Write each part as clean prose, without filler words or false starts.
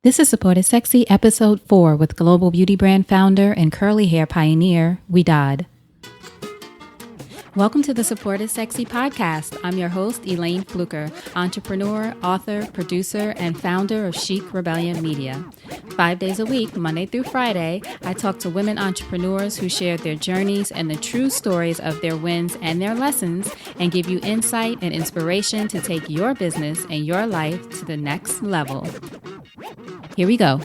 This is Support is Sexy, Episode 4 with global beauty brand founder and curly hair pioneer, Ouidad. Welcome to the Support is Sexy podcast. I'm your host, Elayne Fluker, entrepreneur, author, producer, and founder of Chic Rebellion Media. 5 days a week, Monday through Friday, I talk to women entrepreneurs who share their journeys and the true stories of their wins and their lessons, and give you insight and inspiration to take your business and your life to the next level. Here we go.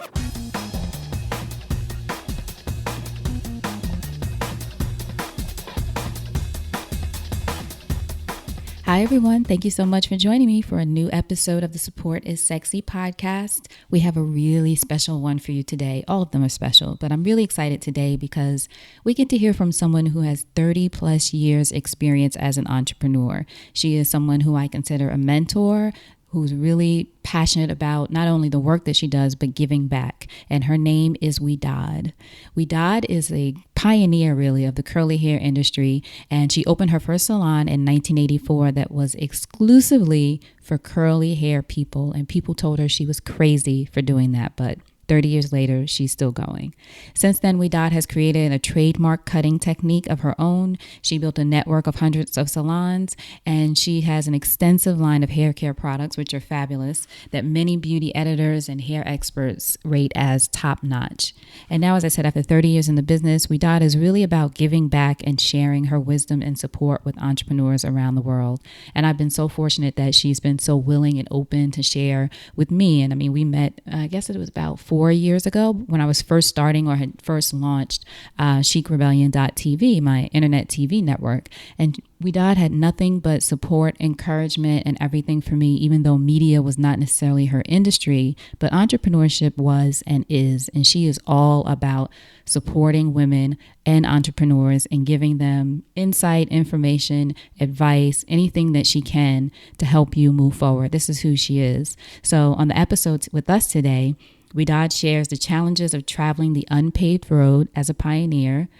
Hi, everyone. Thank you so much for joining me for a new episode of the Support is Sexy podcast. We have a really special one for you today. All of them are special, but I'm really excited today because we get to hear from someone who has 30 plus years experience as an entrepreneur. She is someone who I consider a mentor, who's really passionate about not only the work that she does, but giving back. And her name is Ouidad. Ouidad is a pioneer, really, of the curly hair industry. And she opened her first salon in 1984 that was exclusively for curly hair people. And people told her she was crazy for doing that, but 30 years later, she's still going. Since then, Ouidad has created a trademark cutting technique of her own. She built a network of hundreds of salons, and she has an extensive line of hair care products, which are fabulous, that many beauty editors and hair experts rate as top-notch. And now, as I said, after 30 years in the business, Ouidad is really about giving back and sharing her wisdom and support with entrepreneurs around the world. And I've been so fortunate that she's been so willing and open to share with me. And I mean, we met, I guess it was about 4 years ago when I was first starting or had first launched chicrebellion.tv, my internet TV network. And Ouidad had nothing but support, encouragement, and everything for me, even though media was not necessarily her industry, but entrepreneurship was and is. And she is all about supporting women and entrepreneurs and giving them insight, information, advice, anything that she can to help you move forward. This is who she is. So on the episode with us today, Ouidad shares the challenges of traveling the unpaved road as a pioneer,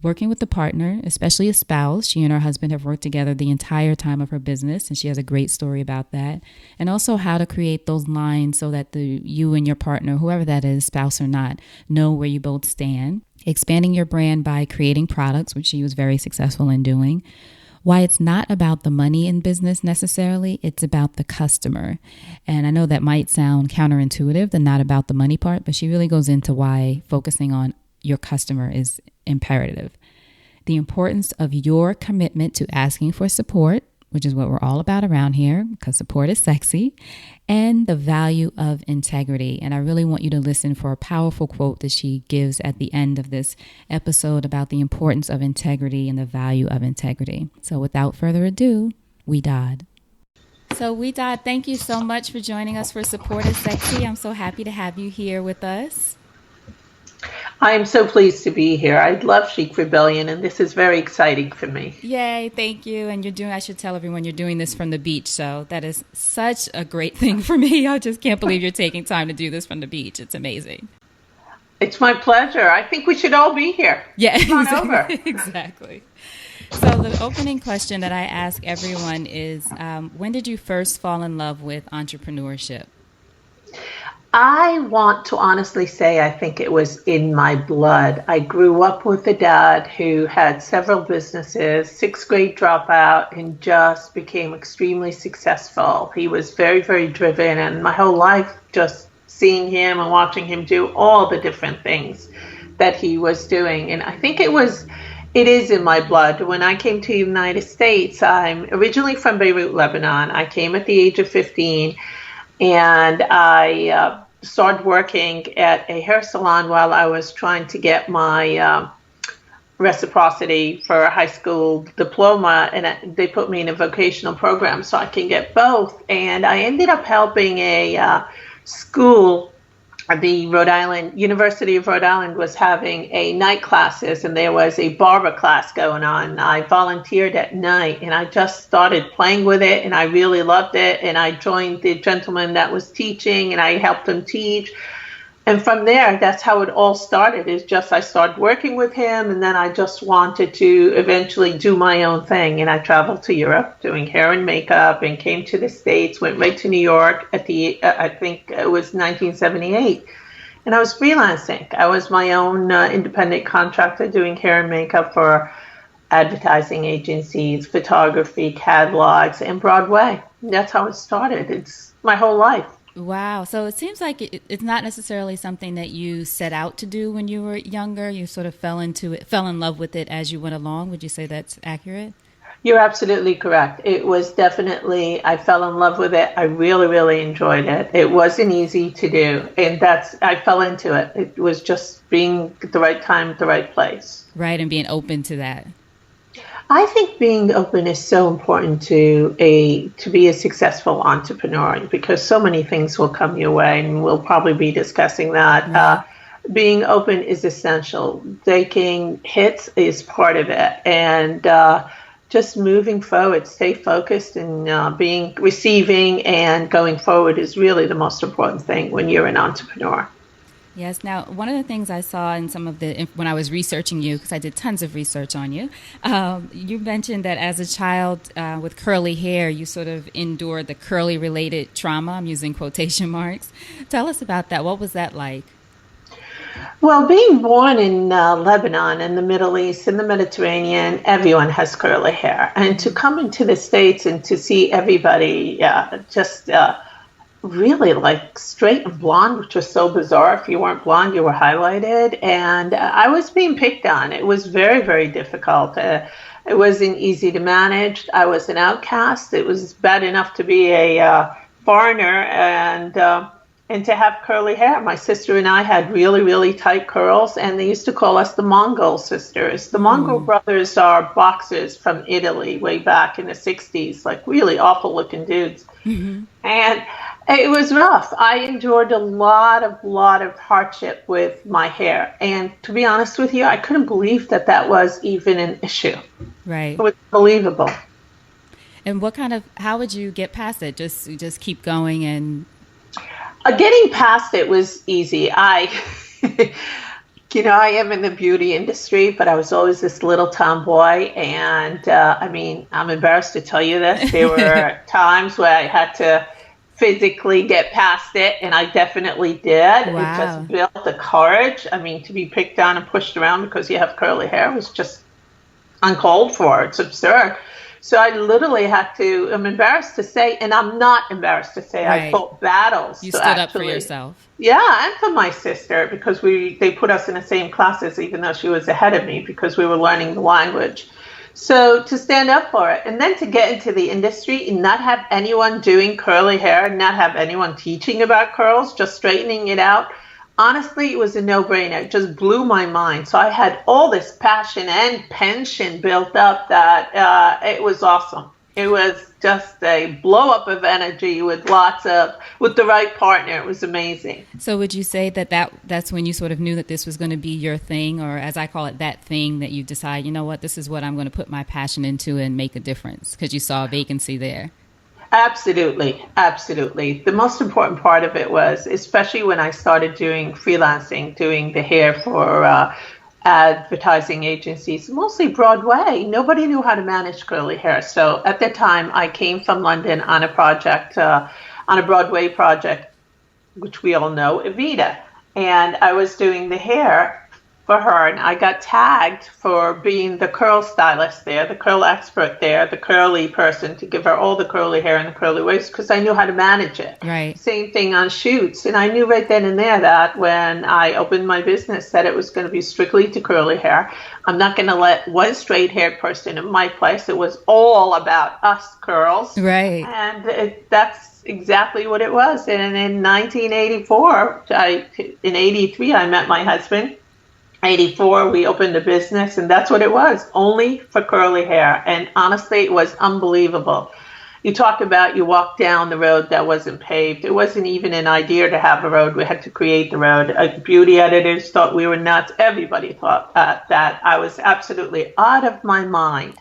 working with a partner, especially a spouse. She and her husband have worked together the entire time of her business, and she has a great story about that. And also how to create those lines so that you and your partner, whoever that is, spouse or not, know where you both stand. Expanding your brand by creating products, which she was very successful in doing. Why it's not about the money in business necessarily, it's about the customer. And I know that might sound counterintuitive, the not about the money part, but she really goes into why focusing on your customer is imperative. The importance of your commitment to asking for support, which is what we're all about around here, because support is sexy, and the value of integrity. And I really want you to listen for a powerful quote that she gives at the end of this episode about the importance of integrity and the value of integrity. So without further ado, Ouidad. So Ouidad, thank you so much for joining us for Support is Sexy. I'm so happy to have you here with us. I am so pleased to be here. I love Chic Rebellion, and this is very exciting for me. Yay, thank you. And I should tell everyone you're doing this from the beach, so that is such a great thing for me. I just can't believe you're taking time to do this from the beach. It's amazing. It's my pleasure. I think we should all be here. Yeah, over. Exactly. So the opening question that I ask everyone is, when did you first fall in love with entrepreneurship? I want to honestly say I think it was in my blood. I grew up with a dad who had several businesses, sixth grade dropout, and just became extremely successful. He was very, very driven, and my whole life just seeing him and watching him do all the different things that he was doing. And I think it is in my blood. When I came to the United States, I'm originally from Beruit, Lebanon. I came at the age of 15. And I started working at a hair salon while I was trying to get my reciprocity for a high school diploma. And they put me in a vocational program so I can get both. And I ended up helping a school. The University of Rhode Island was having a night classes, and there was a barber class going on. I volunteered at night, and I just started playing with it, and I really loved it. And I joined the gentleman that was teaching, and I helped him teach. And from there, that's how it all started. Is just I started working with him, and then I just wanted to eventually do my own thing. And I traveled to Europe doing hair and makeup, and came to the States, went right to New York at the I think it was 1978, and I was freelancing. I was my own independent contractor doing hair and makeup for advertising agencies, photography, catalogs, and Broadway. And that's how it started. It's my whole life. Wow. So it seems like it's not necessarily something that you set out to do when you were younger. You sort of fell into it, fell in love with it as you went along. Would you say that's accurate? You're absolutely correct. It was definitely, I fell in love with it. I really, really enjoyed it. It wasn't easy to do. And I fell into it. It was just being at the right time, at the right place. Right. And being open to that. I think being open is so important to be a successful entrepreneur, because so many things will come your way, and we'll probably be discussing that. Being open is essential. Taking hits is part of it, and just moving forward, stay focused, and being receiving and going forward is really the most important thing when you're an entrepreneur. Yes. Now, one of the things I saw in some of when I was researching you, because I did tons of research on you, you mentioned that as a child with curly hair, you sort of endured the curly related trauma. I'm using quotation marks. Tell us about that. What was that like? Well, being born in Lebanon, in the Middle East, in the Mediterranean, everyone has curly hair. And to come into the States and to see everybody just really like straight and blonde, which was so bizarre. If you weren't blonde, you were highlighted. And I was being picked on. It was very, very difficult. It wasn't easy to manage. I was an outcast. It was bad enough to be a foreigner and to have curly hair. My sister and I had really, really tight curls, and they used to call us the Mongol sisters. The Mongol brothers are boxers from Italy way back in the 60s, like really awful looking dudes. Mm-hmm. And it was rough. I endured a lot of hardship with my hair. And to be honest with you, I couldn't believe that was even an issue. Right. It was unbelievable. And how would you get past it? Just keep going and... Getting past it was easy. I am in the beauty industry, but I was always this little tomboy. And I'm embarrassed to tell you this. There were times where I had to physically get past it, and I definitely did. Wow. It just built the courage. I mean, to be picked on and pushed around because you have curly hair was just uncalled for. It's absurd. So I literally had to, I'm embarrassed to say, and I'm not embarrassed to say, right. I fought battles. You stood up for yourself. Yeah, and for my sister, because they put us in the same classes, even though she was ahead of me, because we were learning the language. So to stand up for it, and then to get into the industry and not have anyone doing curly hair, and not have anyone teaching about curls, just straightening it out. Honestly, it was a no-brainer. It just blew my mind. So I had all this passion and pension built up that it was awesome. It was just a blow-up of energy with the right partner. It was amazing. So would you say that's when you sort of knew that this was going to be your thing, or as I call it, that thing that you decide, you know what, this is what I'm going to put my passion into and make a difference, because you saw a vacancy there? Absolutely. Absolutely. The most important part of it was, especially when I started doing freelancing, doing the hair for advertising agencies, mostly Broadway, nobody knew how to manage curly hair. So at the time, I came from London on a project, on a Broadway project, which we all know, Ouidad. And I was doing the hair for her, and I got tagged for being the curl stylist there, the curl expert there, the curly person to give her all the curly hair and the curly waves, because I knew how to manage it. Right. Same thing on shoots. And I knew right then and there that when I opened my business that it was going to be strictly to curly hair. I'm not going to let one straight haired person in my place. It was all about us curls. Right. And that's exactly what it was. And in 1984, in 83, I met my husband. 84, we opened a business, and that's what it was, only for curly hair. And honestly, it was unbelievable. You talk about you walk down the road that wasn't paved. It wasn't even an idea to have a road. We had to create the road. Beauty editors thought we were nuts. Everybody thought that I was absolutely out of my mind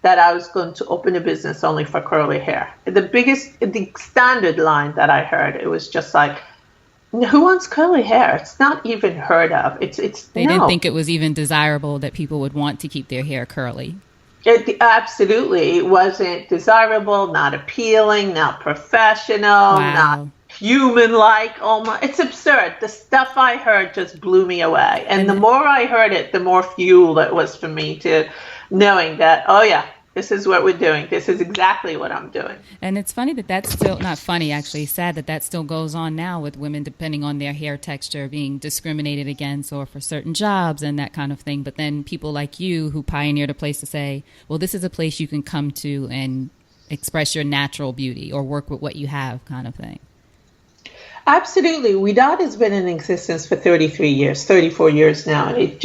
that I was going to open a business only for curly hair. The standard line that I heard, it was just like, Who wants curly hair? It's not even heard of. It's They didn't no. think it was even desirable that people would want to keep their hair curly. It absolutely wasn't desirable, not appealing, not professional, not Wow. human-like. Almost, it's absurd. The stuff I heard just blew me away. And the And more I heard it, the more fuel it was for me to knowing that, oh yeah, this is what we're doing. This is exactly what I'm doing. And it's funny that that's still not funny, actually, sad that that still goes on now with women, depending on their hair texture, being discriminated against or for certain jobs and that kind of thing. But then people like you who pioneered a place to say, well, this is a place you can come to and express your natural beauty or work with what you have, kind of thing. Absolutely. Ouidad has been in existence for 33 years, 34 years now. And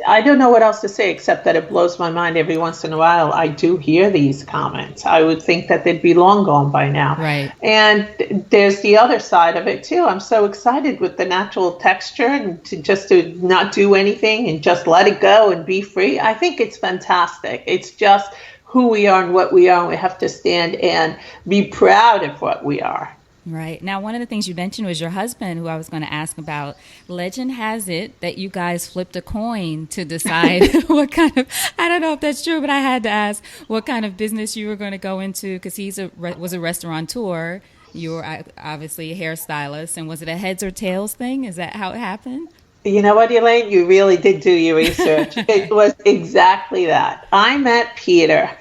I don't know what else to say except that it blows my mind every once in a while. I do hear these comments. I would think that they'd be long gone by now. Right. And there's the other side of it too. I'm so excited with the natural texture and to not do anything and just let it go and be free. I think it's fantastic. It's just who we are and what we are. And we have to stand and be proud of what we are. Right. Now, one of the things you mentioned was your husband, who I was going to ask about. Legend has it that you guys flipped a coin to decide what kind of, I don't know if that's true, but I had to ask what kind of business you were going to go into because was a restaurateur. You were obviously a hairstylist. And was it a heads or tails thing? Is that how it happened? You know what, Elayne? You really did do your research. It was exactly that. I met Peter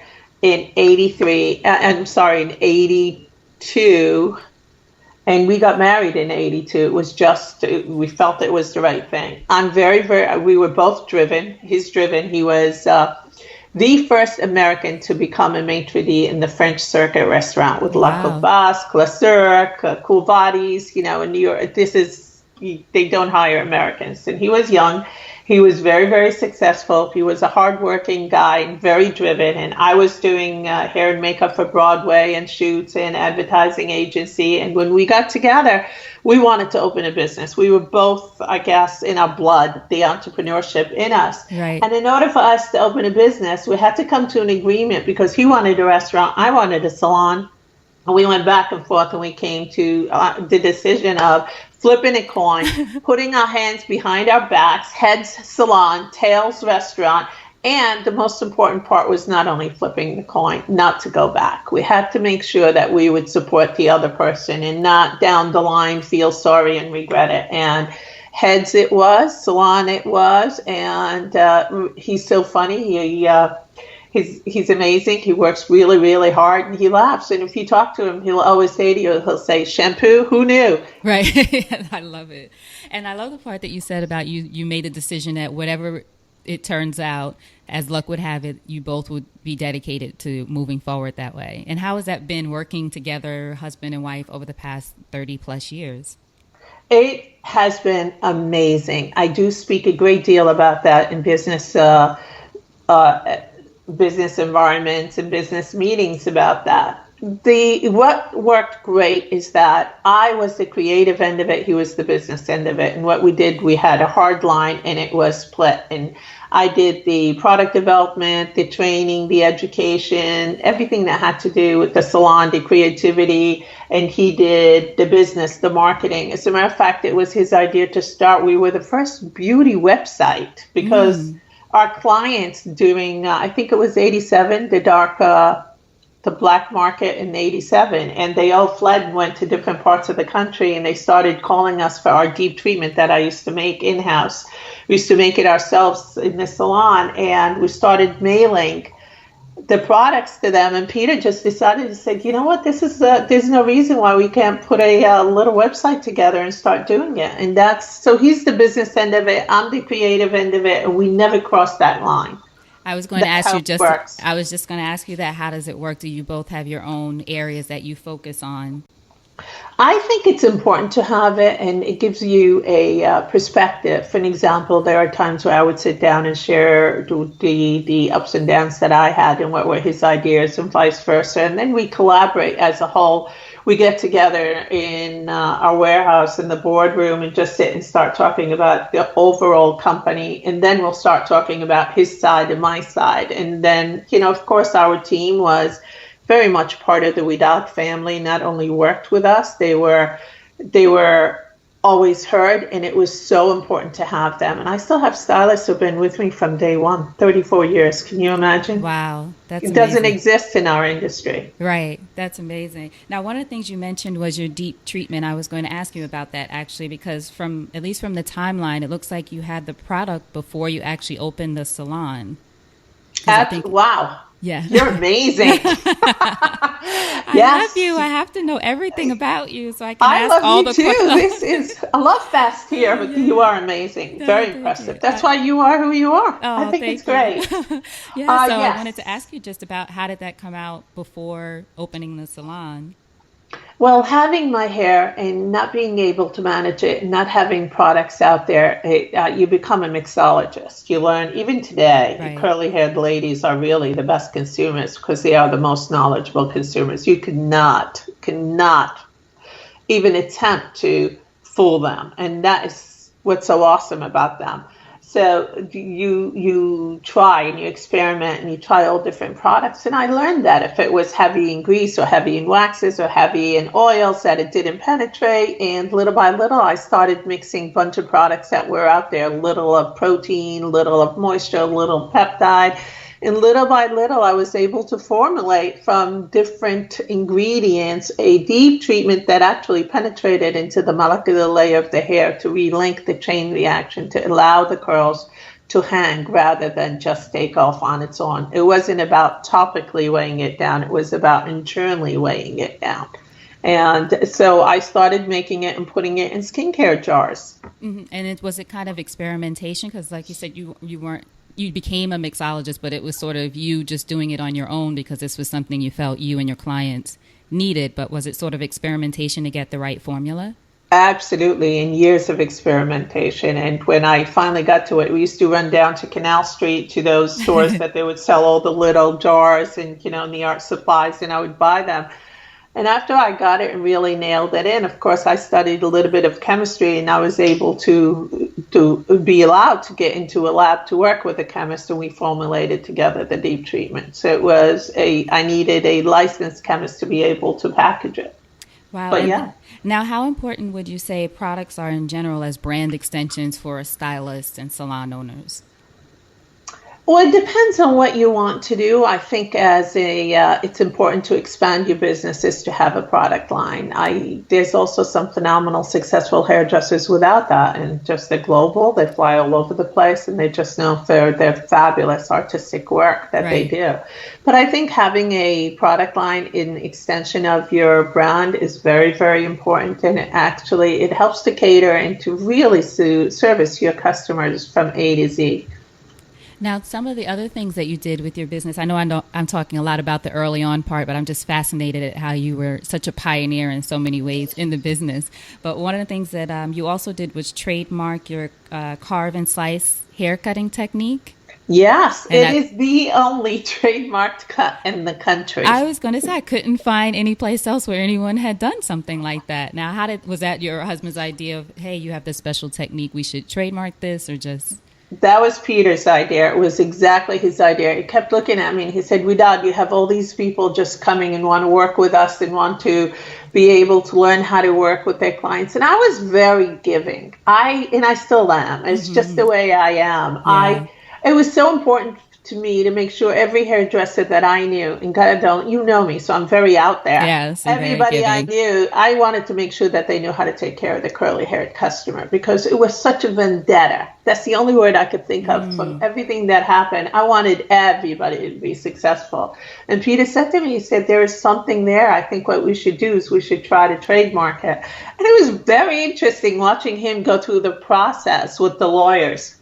in 83, in 82. And we got married in 82. It was we felt it was the right thing. We were both driven. He's driven. He was the first American to become a maitre d' in the French circuit restaurant with La Copasse, Classeur, Cool Bodies, in New York. They don't hire Americans. And he was young. He was very, very successful. He was a hardworking guy and very driven. And I was doing hair and makeup for Broadway and shoots and advertising agency. And when we got together, we wanted to open a business. We were both, I guess, in our blood, the entrepreneurship in us. Right. And in order for us to open a business, we had to come to an agreement because he wanted a restaurant, I wanted a salon. And we went back and forth and we came to the decision of flipping a coin, putting our hands behind our backs, heads salon, tails restaurant. And the most important part was not only flipping the coin, not to go back. We had to make sure that we would support the other person and not down the line feel sorry and regret it. And heads it was, salon it was. And he's so funny. He's amazing. He works really, really hard, and he laughs. And if you talk to him, he'll always say to you, he'll say, shampoo, who knew? Right. I love it. And I love the part that you said about you made a decision that whatever it turns out, as luck would have it, you both would be dedicated to moving forward that way. And how has that been working together, husband and wife, over the past 30 plus years? It has been amazing. I do speak a great deal about that in business environments and business meetings about that. What worked great is that I was the creative end of it, he was the business end of it. And what we did, we had a hard line and it was split. And I did the product development, the training, the education, everything that had to do with the salon, the creativity, and he did the business, the marketing. As a matter of fact, it was his idea to start. We were the first beauty website because our clients during, I think it was 87, the black market in 87, and they all fled and went to different parts of the country, and they started calling us for our deep treatment that I used to make in-house. We used to make it ourselves in the salon, and we started mailing the products to them, and Peter just decided to say, you know what, there's no reason why we can't put a little website together and start doing it. And so he's the business end of it, I'm the creative end of it, and we never crossed that line. I was going to ask you I was just going to ask you that. How does it work? Do you both have your own areas that you focus on? I think it's important to have it, and it gives you a perspective. For an example, there are times where I would sit down and share the ups and downs that I had and what were his ideas and vice versa. And then we collaborate as a whole. We get together in our warehouse in the boardroom and just sit and start talking about the overall company. And then we'll start talking about his side and my side. And then, of course, our team was very much part of the Ouidad family, not only worked with us, they were always heard, and it was so important to have them. And I still have stylists who've been with me from day one, 34 years. Can you imagine? Wow, that's It doesn't amazing. exist in our industry. Right, that's amazing. Now, one of the things you mentioned was your deep treatment. I was going to ask you about that actually, because from at least from the timeline, it looks like you had the product before you actually opened the salon. 'Cause I think, Wow. yeah. You're amazing. I love Yes. you. I have to know everything about you so I can I ask love all you the too. questions. This is a love fest here, but you are amazing. No, Very thank you. impressive. That's why you are who you are. I Oh, think it's thank great. you. Yeah, so I Yes. wanted to ask you just about how did that come out before opening the salon? Well, having my hair and not being able to manage it, and not having products out there, you become a mixologist. You learn, even today, Right. curly haired ladies are really the best consumers because they are the most knowledgeable consumers. You cannot even attempt to fool them. And that is what's so awesome about them. So you try and you experiment and you try all different products. And I learned that if it was heavy in grease or heavy in waxes or heavy in oils, that it didn't penetrate. And little by little, I started mixing a bunch of products that were out there, little of protein, little of moisture, little peptide. And little by little, I was able to formulate from different ingredients a deep treatment that actually penetrated into the molecular layer of the hair to relink the chain reaction, to allow the curls to hang rather than just take off on its own. It wasn't about topically weighing it down. It was about internally weighing it down. And so I started making it and putting it in skincare jars. Mm-hmm. And was it kind of experimentation? Because like you said, you became a mixologist, but it was sort of you just doing it on your own because this was something you felt you and your clients needed. But was it sort of experimentation to get the right formula? Absolutely, and years of experimentation. And when I finally got to it, we used to run down to Canal Street to those stores that they would sell all the little jars and, in the art supplies, and I would buy them. And after I got it and really nailed it in, of course, I studied a little bit of chemistry, and I was able to be allowed to get into a lab to work with a chemist, and we formulated together the deep treatment. So I needed a licensed chemist to be able to package it. Wow. But yeah. Now, how important would you say products are in general as brand extensions for stylists and salon owners? Well, it depends on what you want to do. I think it's important to expand your businesses to have a product line. There's also some phenomenal, successful hairdressers without that, and just they're global. They fly all over the place, and they just know their fabulous artistic work that they do. But I think having a product line in extension of your brand is very, very important, and it helps to cater and to really service your customers from A to Z. Now, some of the other things that you did with your business, I know I'm talking a lot about the early on part, but I'm just fascinated at how you were such a pioneer in so many ways in the business. But one of the things that you also did was trademark your carve and slice hair cutting technique. Yes, it is the only trademarked cut in the country. I was going to say I couldn't find any place else where anyone had done something like that. Now, was that your husband's idea of, hey, you have this special technique, we should trademark this, or just... That was Peter's idea. It was exactly his idea. He kept looking at me and he said, Ouidad, you have all these people just coming and want to work with us and want to be able to learn how to work with their clients. And I was very giving. I still am. It's just the way I am. Yeah. It was so important to me to make sure every hairdresser that I knew, and God, you know me, so I'm very out there. Yes, everybody I knew, I wanted to make sure that they knew how to take care of the curly-haired customer because it was such a vendetta. That's the only word I could think of from everything that happened. I wanted everybody to be successful. And Peter said to me, he said, there is something there. I think what we should do is we should try to trademark it. And it was very interesting watching him go through the process with the lawyers.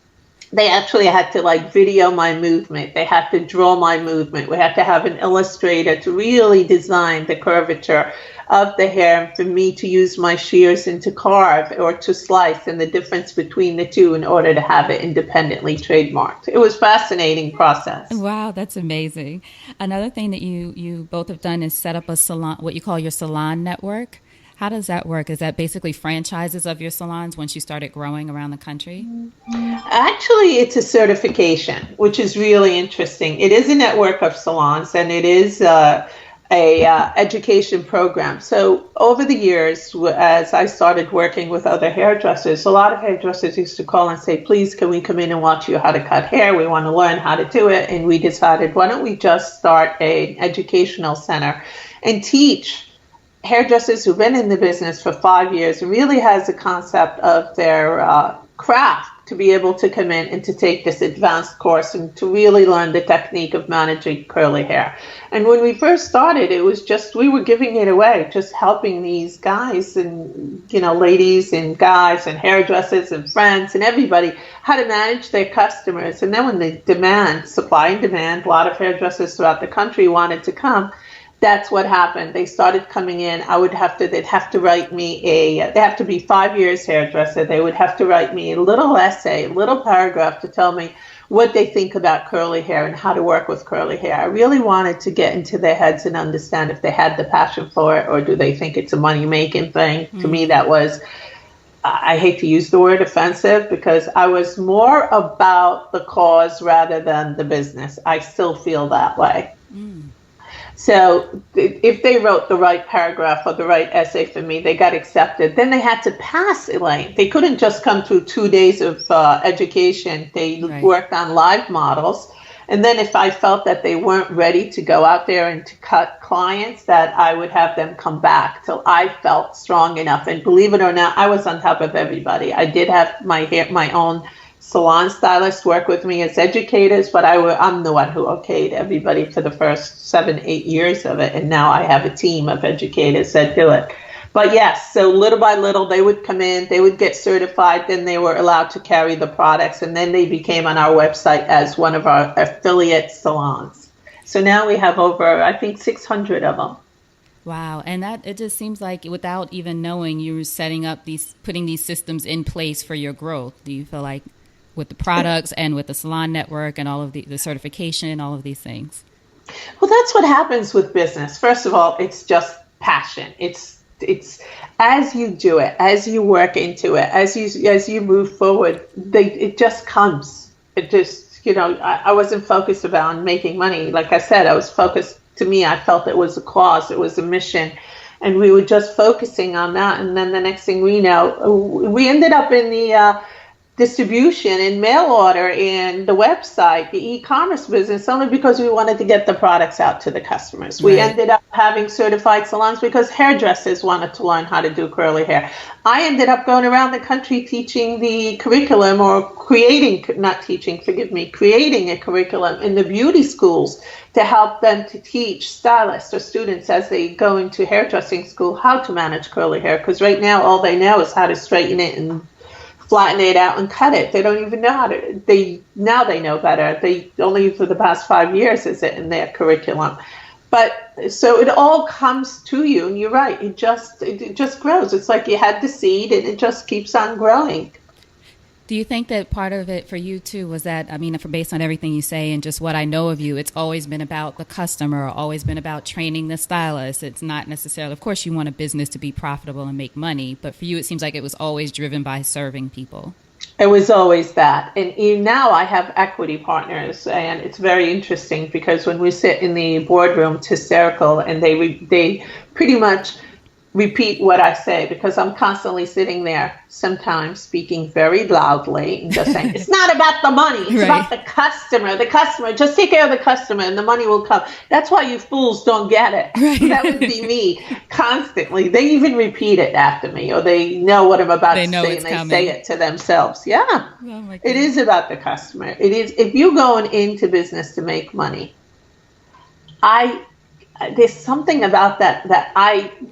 They actually had to video my movement. They had to draw my movement. We had to have an illustrator to really design the curvature of the hair and for me to use my shears and to carve or to slice and the difference between the two in order to have it independently trademarked. It was a fascinating process. Wow, that's amazing. Another thing that you both have done is set up a salon, what you call your salon network. How does that work? Is that basically franchises of your salons once you started growing around the country? Actually, it's a certification, which is really interesting. It is a network of salons, and it is a education program. So over the years, as I started working with other hairdressers, a lot of hairdressers used to call and say, please, can we come in and watch you how to cut hair? We want to learn how to do it. And we decided, why don't we just start an educational center and teach hairdressers who've been in the business for 5 years and really has a concept of their craft to be able to come in and to take this advanced course and to really learn the technique of managing curly hair. And when we first started, it was just, we were giving it away, just helping these guys and, ladies and guys and hairdressers and friends and everybody how to manage their customers. And then when the demand, supply and demand, a lot of hairdressers throughout the country wanted to come, that's what happened. They started coming in. They'd have to write me they have to be 5 years hairdresser. They would have to write me a little essay, a little paragraph to tell me what they think about curly hair and how to work with curly hair. I really wanted to get into their heads and understand if they had the passion for it or do they think it's a money-making thing. Mm-hmm. To me, that was, I hate to use the word offensive because I was more about the cause rather than the business. I still feel that way. Mm. So if they wrote the right paragraph or the right essay for me, they got accepted. Then they had to pass, Elayne. They couldn't just come through 2 days of education. They worked on live models. And then if I felt that they weren't ready to go out there and to cut clients, that I would have them come back till I felt strong enough. And believe it or not, I was on top of everybody. I did have my own salon stylists work with me as educators, but I'm the one who okayed everybody for the first 7-8 years of it. And now I have a team of educators that do it. But yes, so little by little, they would come in, they would get certified, then they were allowed to carry the products, and then they became on our website as one of our affiliate salons. So now we have over, I think, 600 of them. Wow. And it just seems like without even knowing, you were putting these systems in place for your growth. Do you feel like with the products and with the salon network and all of the certification and all of these things? Well, that's what happens with business. First of all, it's just passion. It's as you do it, as you work into it, as you move forward, it just comes. It just, I wasn't focused on making money. Like I said, I was focused. To me, I felt it was a cause, it was a mission, and we were just focusing on that. And then the next thing we know, we ended up in the distribution and mail order and the website, the e-commerce business, only because we wanted to get the products out to the customers. Right. We ended up having certified salons because hairdressers wanted to learn how to do curly hair. I ended up going around the country teaching the curriculum or creating a curriculum in the beauty schools to help them to teach stylists or students as they go into hairdressing school how to manage curly hair. Because right now, all they know is how to straighten it and flatten it out and cut it. They don't even know how to. Now they know better. They only for the past 5 years is it in their curriculum. But so it all comes to you, and you're right. It just grows. It's like you had the seed, and it just keeps on growing. Do you think that part of it for you too was that, based on everything you say and just what I know of you, it's always been about the customer, always been about training the stylist. It's not necessarily, of course, you want a business to be profitable and make money, but for you, it seems like it was always driven by serving people. It was always that. And now I have equity partners, and it's very interesting because when we sit in the boardroom, it's hysterical, and they pretty much repeat what I say because I'm constantly sitting there, sometimes speaking very loudly and just saying, it's not about the money, it's right. About the customer. The customer, just take care of the customer and the money will come. That's why you fools don't get it. Right. That would be me constantly. They even repeat it after me, or they know what I'm about to say and they say it to themselves. Yeah, oh it is about the customer. It is. If you're going into business to make money, there's something about that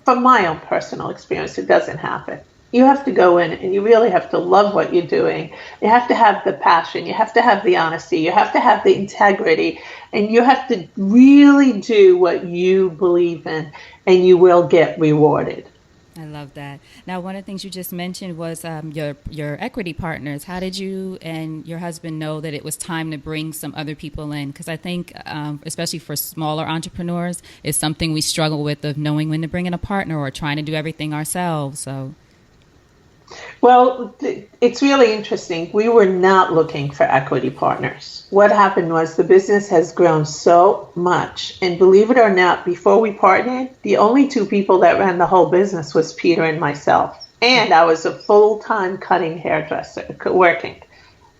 from my own personal experience, it doesn't happen. You have to go in and you really have to love what you're doing. You have to have the passion. You have to have the honesty. You have to have the integrity. And you have to really do what you believe in, and you will get rewarded. I love that. Now, one of the things you just mentioned was your equity partners. How did you and your husband know that it was time to bring some other people in? Because I think, especially for smaller entrepreneurs, it's something we struggle with, of knowing when to bring in a partner or trying to do everything ourselves. So, Well, it's really interesting. We were not looking for equity partners. What happened was the business has grown so much. And believe it or not, before we partnered, the only two people that ran the whole business was Peter and myself. And I was a full-time cutting hairdresser working.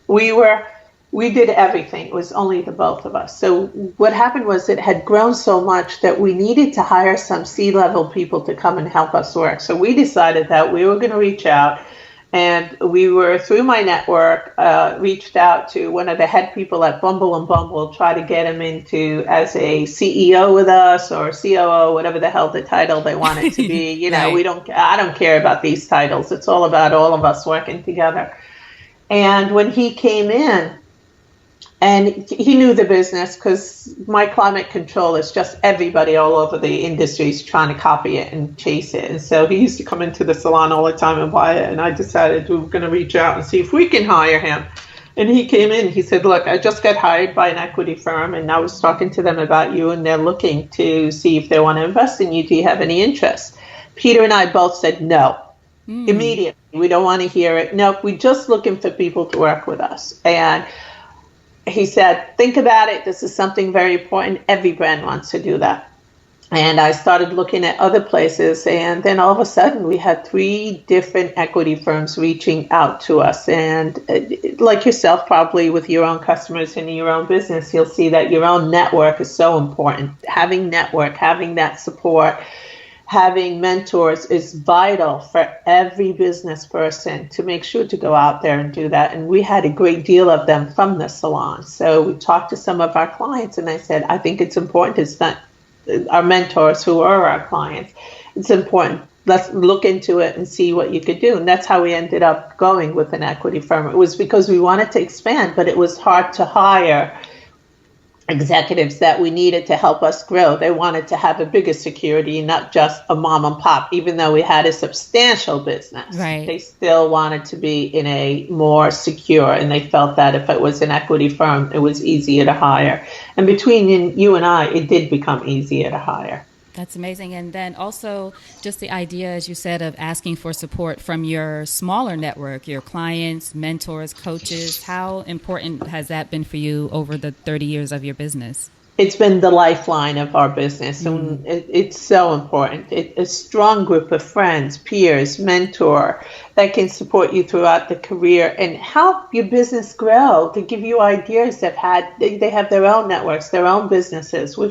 We were we did everything. It was only the both of us. So what happened was it had grown so much that we needed to hire some C-level people to come and help us work. So we decided that we were going to reach out, and we were, through my network, reached out to one of the head people at Bumble and Bumble, try to get him into as a CEO with us, or COO, whatever the hell the title they want it to be. You know, Right. I don't care about these titles. It's all about all of us working together. And when he came in, and he knew the business, because my climate control is just everybody all over the industry is trying to copy it and chase it. And so he used to come into the salon all the time and buy it. And I decided we were going to reach out and see if we can hire him. And he came in, he said, look, I just got hired by an equity firm, and I was talking to them about you, and they're looking to see if they want to invest in you. Do you have any interest? Peter and I both said no. Immediately. We don't want to hear it. No, we're just looking for people to work with us. And he said, think about it. This is something very important. Every brand wants to do that. And I started looking at other places. And then all of a sudden, we had 3 different equity firms reaching out to us. And like yourself, probably with your own customers in your own business, you'll see that your own network is so important. Having network, having that support, having mentors is vital for every business person to make sure to go out there and do that. And we had a great deal of them from the salon. So we talked to some of our clients, and I said, I think it's important. It's not our mentors who are our clients. It's important. Let's look into it and see what you could do. And that's how we ended up going with an equity firm. It was because we wanted to expand, but it was hard to hire executives that we needed to help us grow. They wanted to have a bigger security, not just a mom and pop. Even though we had a substantial business, Right. they still wanted to be in a more secure, and they felt that if it was an equity firm, it was easier to hire. And between you and I, it did become easier to hire. That's amazing. And then also just the idea, as you said, of asking for support from your smaller network, your clients, mentors, coaches. How important has that been for you over the 30 years of your business? It's been the lifeline of our business, and it's so important. A strong group of friends, peers, mentor that can support you throughout the career and help your business grow, to give you ideas. They have their own networks, their own businesses. We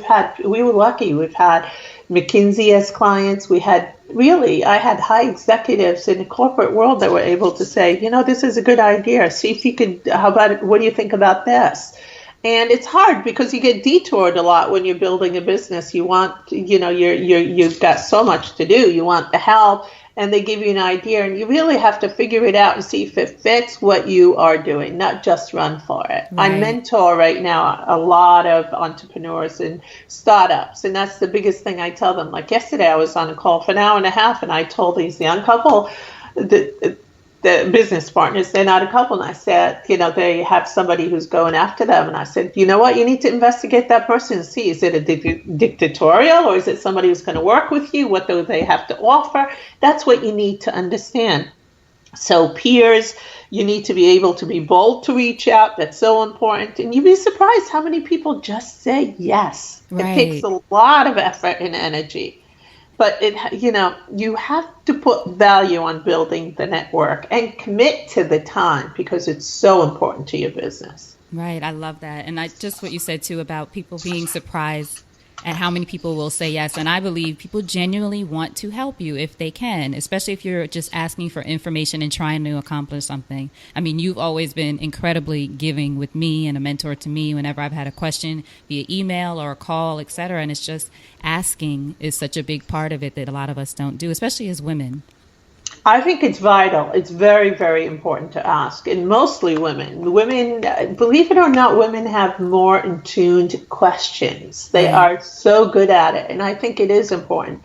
were lucky. We've had McKinsey as clients. I had high executives in the corporate world that were able to say, this is a good idea. See if you could, what do you think about this? And it's hard because you get detoured a lot when you're building a business. You want, you've got so much to do. You want the help, and they give you an idea, and you really have to figure it out and see if it fits what you are doing, not just run for it. Right. I mentor right now a lot of entrepreneurs and startups, and that's the biggest thing I tell them. Like yesterday, I was on a call for an hour and a half, and I told these young couple, the business partners, they're not a couple. And I said, they have somebody who's going after them. And I said, you know what? You need to investigate that person and see, is it a dictatorial, or is it somebody who's going to work with you? What do they have to offer? That's what you need to understand. So peers, you need to be able to be bold to reach out. That's so important. And you'd be surprised how many people just say yes. Right. It takes a lot of effort and energy. But you have to put value on building the network and commit to the time, because it's so important to your business. Right. I love that. And just what you said too about people being surprised at how many people will say yes. And I believe people genuinely want to help you if they can, especially if you're just asking for information and trying to accomplish something. I mean, you've always been incredibly giving with me and a mentor to me whenever I've had a question via email or a call, et cetera. And it's just asking is such a big part of it that a lot of us don't do, especially as women. I think it's vital. It's very, very important to ask. And mostly women. Women, believe it or not, women have more in tuned questions. They are so good at it. And I think it is important.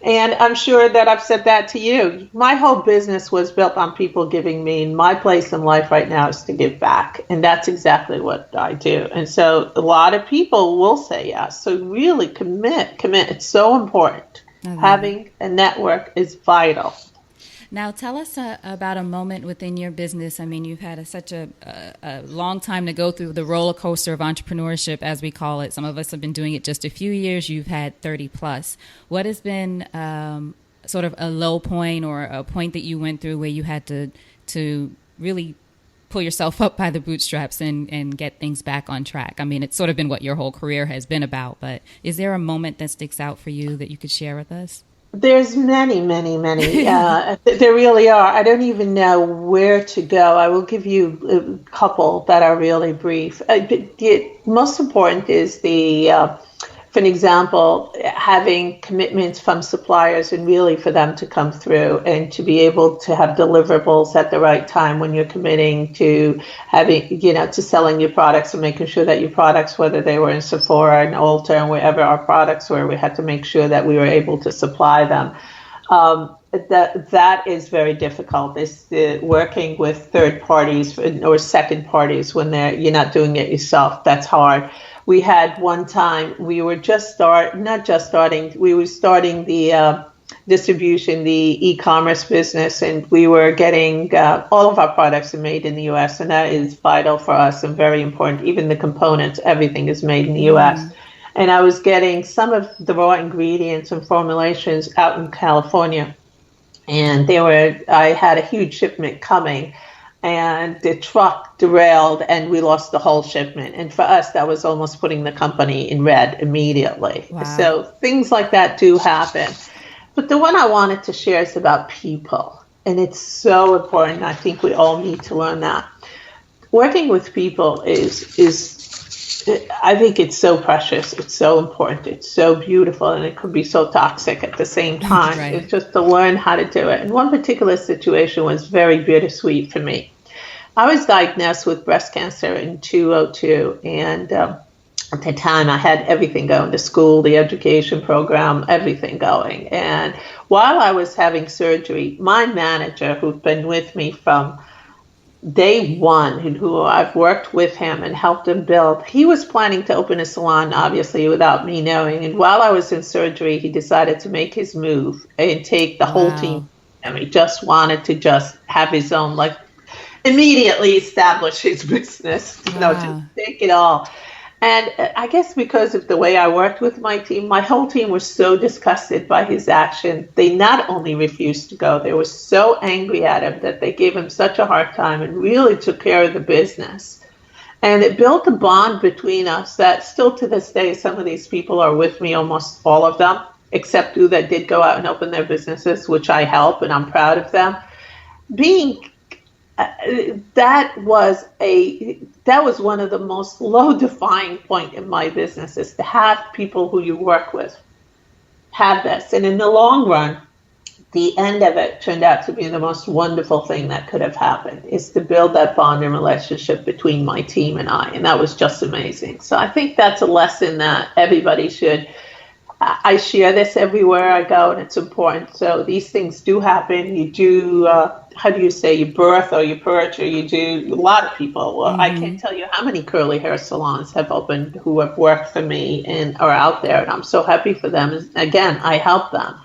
And I'm sure that I've said that to you. My whole business was built on people giving me. And my place in life right now is to give back. And that's exactly what I do. And so a lot of people will say yes. So really commit. It's so important. Having a network is vital. Now, tell us about a moment within your business. I mean, you've had such a long time to go through the roller coaster of entrepreneurship, as we call it. Some of us have been doing it just a few years. You've had 30 plus. What has been sort of a low point or a point that you went through where you had to really pull yourself up by the bootstraps and get things back on track? I mean, it's sort of been what your whole career has been about, but is there a moment that sticks out for you that you could share with us? There's many, many, many. There really are. I don't even know where to go. I will give you a couple that are really brief. The most important is for an example, having commitments from suppliers and really for them to come through and to be able to have deliverables at the right time when you're committing to having, to selling your products and making sure that your products, whether they were in Sephora and Ulta and wherever our products were, we had to make sure that we were able to supply them. That is very difficult. It's working with third parties or second parties when you're not doing it yourself. That's hard. We had one time we were starting the distribution, the e-commerce business, and we were getting all of our products are made in the U.S. and that is vital for us and very important. Even the components, everything is made in the U.S. And I was getting some of the raw ingredients and formulations out in California, and I had a huge shipment coming. And the truck derailed and we lost the whole shipment. And for us, that was almost putting the company in red immediately. Wow. So things like that do happen. But the one I wanted to share is about people. And it's so important. I think we all need to learn that. Working with people I think it's so precious. It's so important. It's so beautiful. And it could be so toxic at the same time. Right. It's just to learn how to do it. And one particular situation was very bittersweet for me. I was diagnosed with breast cancer in 2002. And at the time, I had everything going, the school, the education program, everything going. And while I was having surgery, my manager, who'd been with me from day one, who I've worked with him and helped him build, he was planning to open a salon, obviously, without me knowing. And while I was in surgery, he decided to make his move and take the whole team. And he just wanted to have his own, immediately establish his business, just take it all. And I guess because of the way I worked with my team, my whole team was so disgusted by his action. They not only refused to go, they were so angry at him that they gave him such a hard time and really took care of the business. And it built a bond between us that still to this day, some of these people are with me, almost all of them, except two that did go out and open their businesses, which I help, and I'm proud of them. That was one of the most low-defying point in my business, is to have people who you work with have this. And in the long run, the end of it turned out to be the most wonderful thing that could have happened, is to build that bond and relationship between my team and I. And that was just amazing. So I think that's a lesson that everybody should. I share this everywhere I go, and it's important. So these things do happen. You do, how do you say, you birth or you purge, or you do, a lot of people. Well, I can't tell you how many curly hair salons have opened who have worked for me and are out there, and I'm so happy for them. And again, I help them.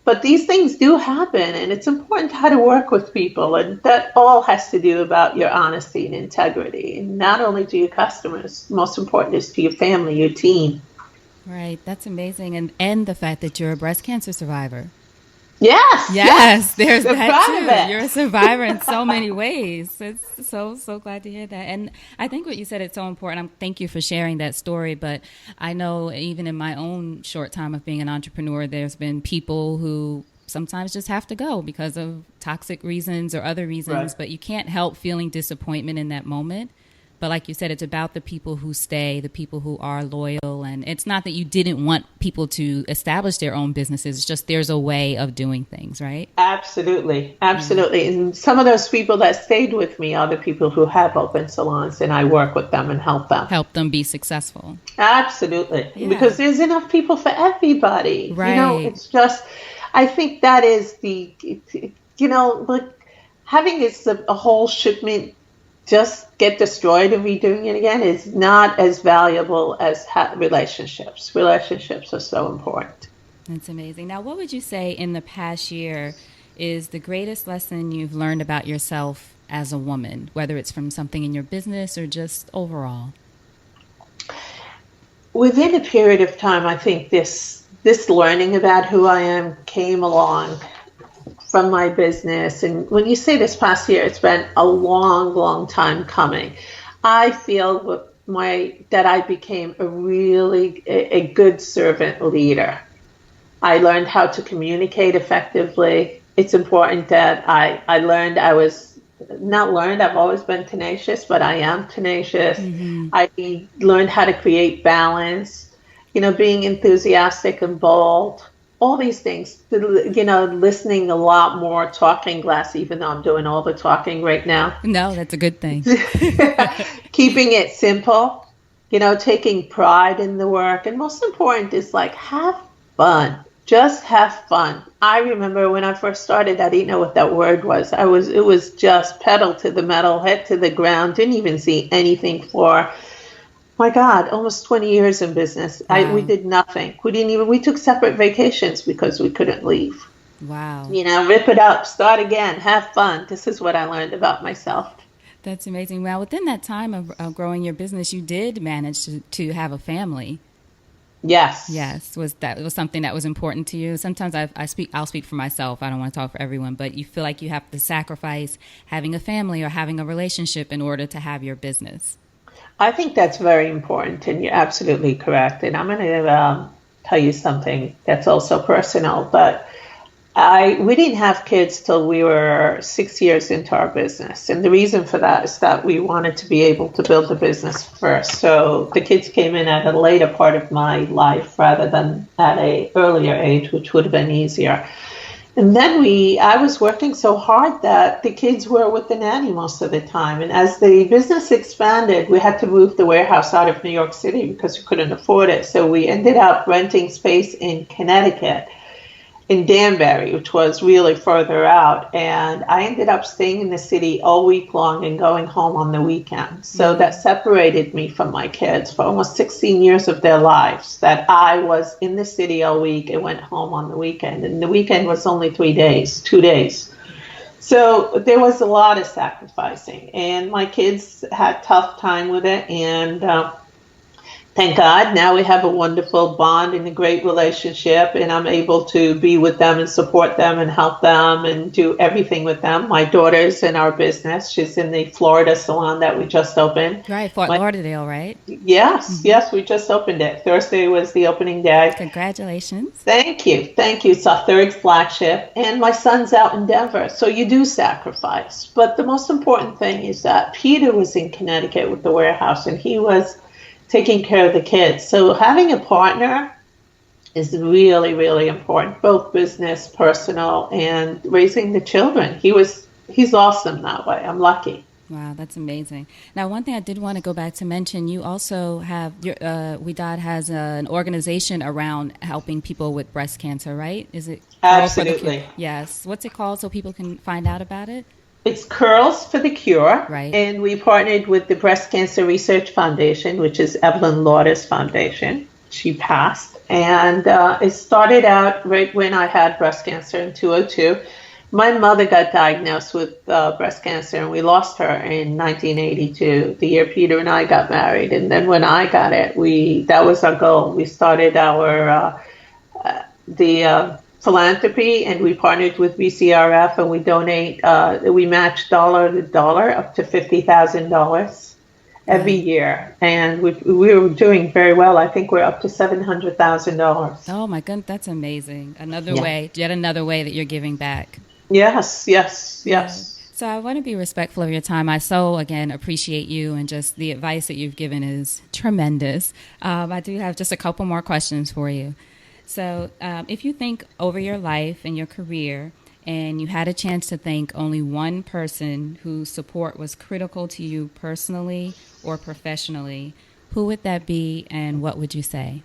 But these things do happen, and it's important how to work with people, and that all has to do about your honesty and integrity, and not only to your customers, most important is to your family, your team. Right. That's amazing. And the fact that you're a breast cancer survivor. Yes. There's that too. You're a survivor in so many ways. It's so glad to hear that. And I think what you said is so important. Thank you for sharing that story. But I know even in my own short time of being an entrepreneur, there's been people who sometimes just have to go because of toxic reasons or other reasons. Right. But you can't help feeling disappointment in that moment. But like you said, it's about the people who stay, the people who are loyal. And it's not that you didn't want people to establish their own businesses. It's just there's a way of doing things, right? Absolutely. And some of those people that stayed with me are the people who have opened salons, and I work with them and help them. Help them be successful. Absolutely. Yeah. Because there's enough people for everybody. Right. It's just, I think that is having a whole shipment just get destroyed and redoing it again is not as valuable as relationships. Relationships are so important. That's amazing. Now, what would you say in the past year is the greatest lesson you've learned about yourself as a woman, whether it's from something in your business or just overall? Within a period of time, I think this learning about who I am came along from my business. And when you say this past year, it's been a long, long time coming. I feel that I became a good servant leader. I learned how to communicate effectively. It's important that I learned I was not learned, I've always been tenacious, but I am tenacious. Mm-hmm. I learned how to create balance, being enthusiastic and bold, all these things, listening a lot more, talking less, even though I'm doing all the talking right now. No, that's a good thing. Keeping it simple, taking pride in the work. And most important is have fun. Just have fun. I remember when I first started, I didn't know what that word was. It was just pedal to the metal, head to the ground, didn't even see anything for, my God, almost 20 years in business. Wow. We did nothing. We took separate vacations because we couldn't leave. Wow. Rip it up, start again, have fun. This is what I learned about myself. That's amazing. Well, within that time of growing your business, you did manage to have a family. Yes. Yes. Was something that was important to you? Sometimes I'll speak for myself. I don't want to talk for everyone, but you feel like you have to sacrifice having a family or having a relationship in order to have your business. I think that's very important, and you're absolutely correct. And I'm going to tell you something that's also personal, but we didn't have kids till we were 6 years into our business. And the reason for that is that we wanted to be able to build the business first. So the kids came in at a later part of my life rather than at an earlier age, which would have been easier. And then I was working so hard that the kids were with the nanny most of the time. And as the business expanded, we had to move the warehouse out of New York City because we couldn't afford it. So we ended up renting space in Connecticut, in Danbury, which was really further out. And I ended up staying in the city all week long and going home on the weekend. So that separated me from my kids for almost 16 years of their lives, that I was in the city all week and went home on the weekend. And the weekend was only 2 days. So there was a lot of sacrificing. And my kids had a tough time with it. And thank God, now we have a wonderful bond and a great relationship, and I'm able to be with them and support them and help them and do everything with them. My daughter's in our business. She's in the Florida salon that we just opened. Right, Fort Lauderdale, right? Yes, yes, we just opened it. Thursday was the opening day. Congratulations. Thank you. It's our third flagship, and my son's out in Denver, so you do sacrifice. But the most important thing is that Peter was in Connecticut with the warehouse, and he was taking care of the kids. So having a partner is really, really important, both business, personal, and raising the children. He's awesome that way. I'm lucky. Wow, that's amazing. Now, one thing I did want to go back to mention, you also have, Ouidad has an organization around helping people with breast cancer, right? Is it? Absolutely. Yes. What's it called so people can find out about it? It's Curls for the Cure, right. And we partnered with the Breast Cancer Research Foundation, which is Elayne Lauder's foundation. She passed, and it started out right when I had breast cancer in 2002. My mother got diagnosed with breast cancer, and we lost her in 1982, the year Peter and I got married. And then when I got it, that was our goal. We started our philanthropy, and we partnered with BCRF, and we donate, we match dollar to dollar up to $50,000 every year. And we were doing very well. I think we're up to $700,000. Oh my goodness, that's amazing. Yet another way that you're giving back. Yes. So I want to be respectful of your time. I again, appreciate you, and just the advice that you've given is tremendous. I do have just a couple more questions for you. So if you think over your life and your career, and you had a chance to thank only one person whose support was critical to you personally or professionally, who would that be, and what would you say?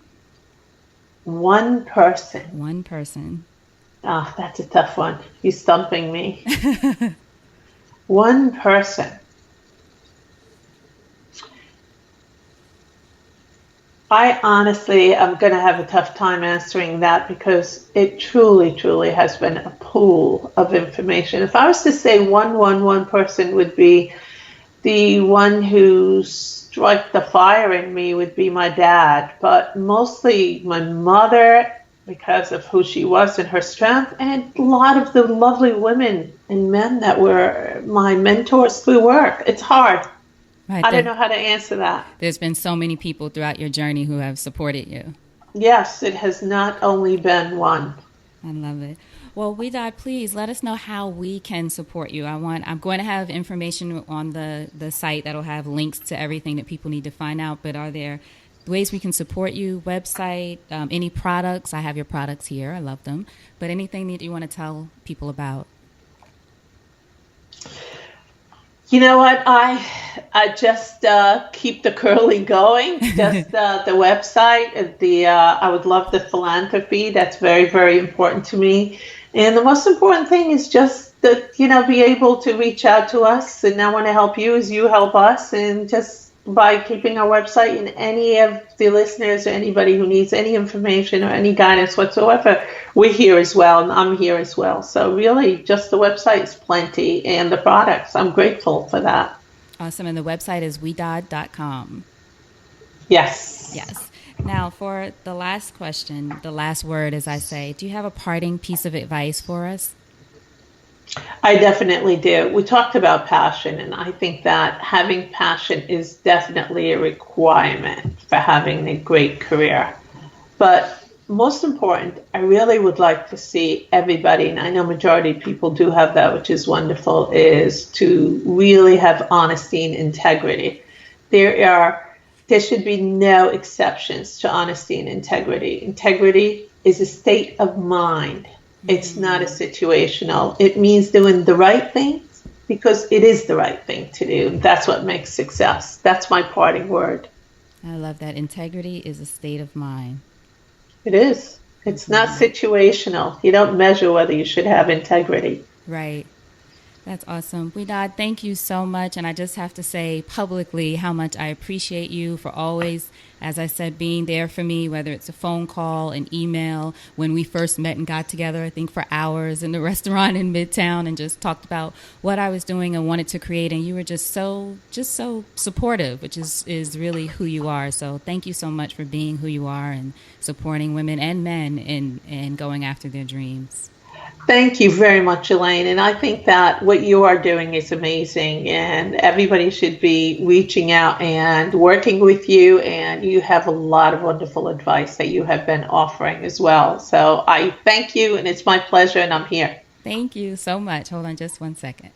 One person. One person. Oh, that's a tough one. You're stumping me. One person. I honestly am going to have a tough time answering that because it truly, truly has been a pool of information. If I was to say one person would be the one who struck the fire in me would be my dad, but mostly my mother because of who she was and her strength, and a lot of the lovely women and men that were my mentors through work. It's hard. Right I don't there. know how to answer that. There's been so many people throughout your journey who have supported you. Yes, it has not only been one. I love it. Well, Ouidad, please let us know how we can support you. I'm going to have information on the site that'll have links to everything that people need to find out. But are there ways we can support you? Website, any products? I have your products here. I love them. But anything that you want to tell people about? You know what? I just keep the curling going. Just the website. I would love the philanthropy. That's very, very important to me. And the most important thing is just that, be able to reach out to us. And I want to help you as you help us. And just by keeping our website, and any of the listeners or anybody who needs any information or any guidance whatsoever, we're here as well. And I'm here as well. So really, just the website is plenty. And the products, I'm grateful for that. Awesome. And the website is ouidad.com. Yes. Yes. Now, for the last question, the last word, as I say, do you have a parting piece of advice for us? I definitely do. We talked about passion, and I think that having passion is definitely a requirement for having a great career. But most important, I really would like to see everybody, and I know majority of people do have that, which is wonderful, is to really have honesty and integrity. There should be no exceptions to honesty and integrity. Integrity is a state of mind. It's not a situational. It means doing the right thing because it is the right thing to do. That's what makes success. That's my parting word. I love that. Integrity is a state of mind. It is. It's not situational. You don't measure whether you should have integrity. Right. That's awesome. Ouidad, thank you so much. And I just have to say publicly how much I appreciate you for always, as I said, being there for me, whether it's a phone call, an email. When we first met and got together, I think for hours in the restaurant in Midtown and just talked about what I was doing and wanted to create. And you were just so supportive, which is really who you are. So thank you so much for being who you are and supporting women and men in going after their dreams. Thank you very much, Elayne. And I think that what you are doing is amazing, and everybody should be reaching out and working with you. And you have a lot of wonderful advice that you have been offering as well. So I thank you, and it's my pleasure, and I'm here. Thank you so much. Hold on just 1 second.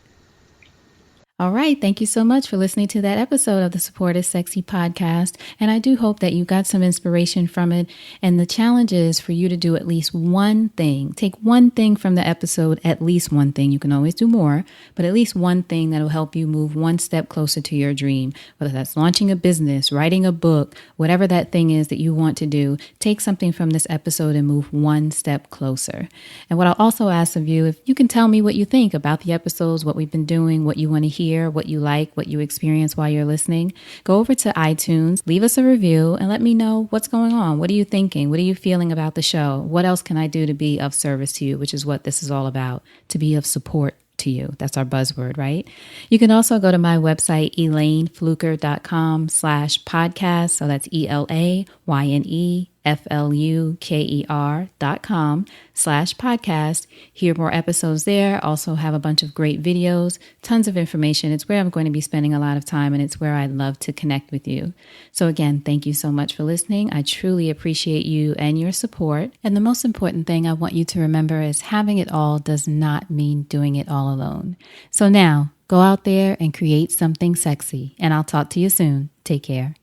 All right. Thank you so much for listening to that episode of the Support is Sexy podcast. And I do hope that you got some inspiration from it. And the challenge is for you to do at least one thing. Take one thing from the episode, at least one thing. You can always do more, but at least one thing that will help you move one step closer to your dream. Whether that's launching a business, writing a book, whatever that thing is that you want to do, take something from this episode and move one step closer. And what I'll also ask of you, if you can tell me what you think about the episodes, what we've been doing, what you want to hear, what you like, what you experience while you're listening, go over to iTunes, leave us a review, and let me know what's going on. What are you thinking? What are you feeling about the show? What else can I do to be of service to you, which is what this is all about, to be of support to you. That's our buzzword, right? You can also go to my website, elaynefluker.com/podcast. So that's ELAYNEFLUKER.com/podcast. Hear more episodes there. Also have a bunch of great videos, tons of information. It's where I'm going to be spending a lot of time, and it's where I'd love to connect with you. So again, thank you so much for listening. I truly appreciate you and your support. And the most important thing I want you to remember is having it all does not mean doing it all alone. So now, go out there and create something sexy, and I'll talk to you soon. Take care.